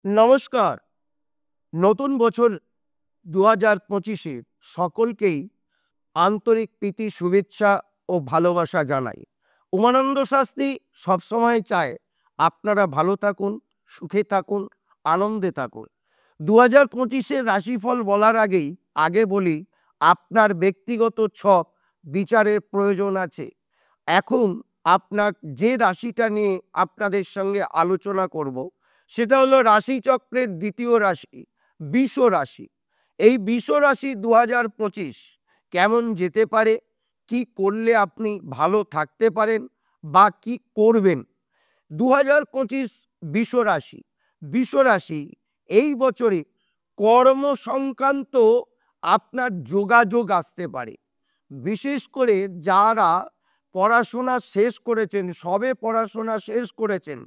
নমস্কার। নতুন বছর ২০২৫-এ সকলকেই আন্তরিক প্রীতি, শুভেচ্ছা ও ভালোবাসা জানাই। উমানন্দ শাস্ত্রী সবসময় চায় আপনারা ভালো থাকুন, সুখে থাকুন, আনন্দে থাকুন। ২০২৫-এর রাশিফল বলার আগে বলি, আপনার ব্যক্তিগত ছক বিচারের প্রয়োজন আছে। এখন আপনার যে রাশিটা নিয়ে আপনাদের সঙ্গে আলোচনা করব সেটা হলো রাশিচক্রের দ্বিতীয় রাশি, বৃষ রাশি। এই বৃষ রাশি ২০২৫ কেমন যেতে পারে, কি করলে আপনি ভালো থাকতে পারেন বা কি করবেন। ২০২৫ বৃষ রাশি এই বছরে কর্ম সংক্রান্ত আপনার যোগাযোগ আসতে পারে। বিশেষ করে যারা পড়াশোনা শেষ করেছেন, সবে পড়াশোনা শেষ করেছেন,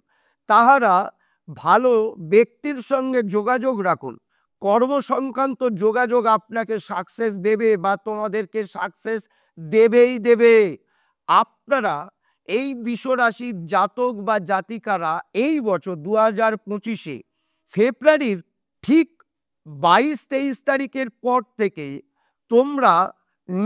তাহারা ভালো ব্যক্তির সঙ্গে যোগাযোগ রাখুন। কর্ম সংক্রান্ত যোগাযোগ আপনাকে সাকসেস দেবে বা তোমাদেরকে সাকসেস দেবেই দেবে। আপনারা এই বৃষ রাশির জাতক বা জাতিকারা এই বছর ২০২৫-এ ফেব্রুয়ারির ঠিক ২২-২৩ তারিখের পর থেকে তোমরা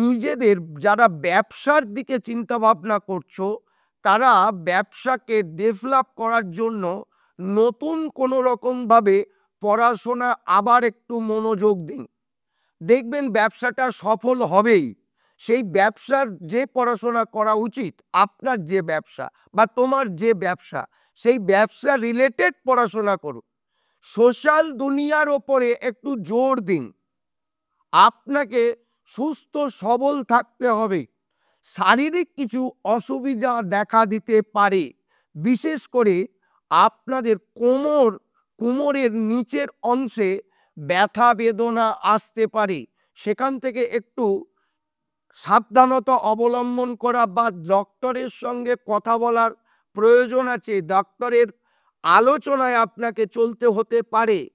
নিজেদের যারা ব্যবসার দিকে চিন্তা ভাবনা করছো, তারা ব্যবসাকে ডেভেলপ করার জন্য নতুন কোনো রকমভাবে পড়াশোনা আবার একটু মনোযোগ দিন। দেখবেন ব্যবসাটা সফল হবেই। সেই ব্যবসার যে পড়াশোনা করা উচিত, আপনার যে ব্যবসা বা তোমার যে ব্যবসা, সেই ব্যবসা রিলেটেড পড়াশোনা করুন। সোশ্যাল দুনিয়ার ওপরে একটু জোর দিন। আপনাকে সুস্থ সবল থাকতে হবে। শারীরিক কিছু অসুবিধা দেখা দিতে পারে, বিশেষ করে আপনাদের কোমরের নিচের অংশে ব্যথা বেদনা আসতে পারে। সেখান থেকে একটু সাবধানতা অবলম্বন করা বা ডক্টরের সঙ্গে কথা বলার প্রয়োজন আছে। ডক্টরের আলোচনায় আপনাকে চলতে হতে পারে।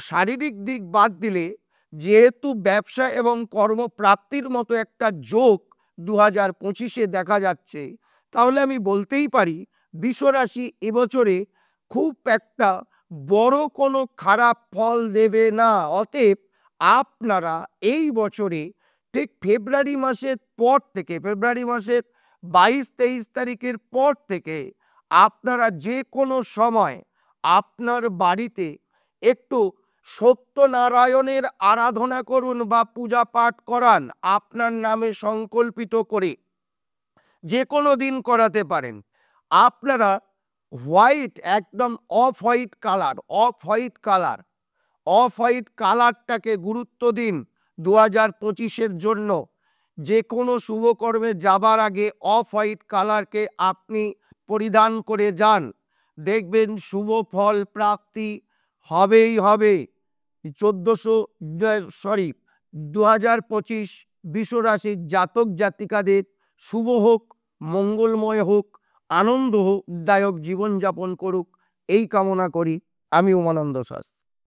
শারীরিক দিক বাদ দিলে, যেহেতু ব্যবসা এবং কর্মপ্রাপ্তির মতো একটা যোগ ২০২৫-এ দেখা যাচ্ছে, তাহলে আমি বলতেই পারি বৃষ রাশি এবছরে খুব একটা বড় কোনো খারাপ ফল দেবে না। অতএব আপনারা এই বছরে ঠিক ফেব্রুয়ারি মাসের পর থেকে, ফেব্রুয়ারি মাসের ২২-২৩ তারিখের পর থেকে আপনারা যে কোনো সময় আপনার বাড়িতে একটু সত্যনারায়ণের আরাধনা করুন বা পূজা পাঠ করান। আপনার নামে সংকল্পিত করে যে কোনো দিন করাতে পারেন। আপনারা হোয়াইট, একদম অফ হোয়াইট কালারটাকে গুরুত্ব দিন ২০২৫-এর জন্য। যে কোনো শুভকর্মে যাবার আগে অফ হোয়াইট কালারকে আপনি পরিধান করে যান, দেখবেন শুভ ফল প্রাপ্তি হবেই হবে। ২০২৫ বৃষ রাশির জাতক জাতিকাদের শুভ হোক, মঙ্গলময় হোক, আনন্দদায়ক জীবনযাপন করুক, এই কামনা করি। আমি উমানন্দ শাস্ত্রী।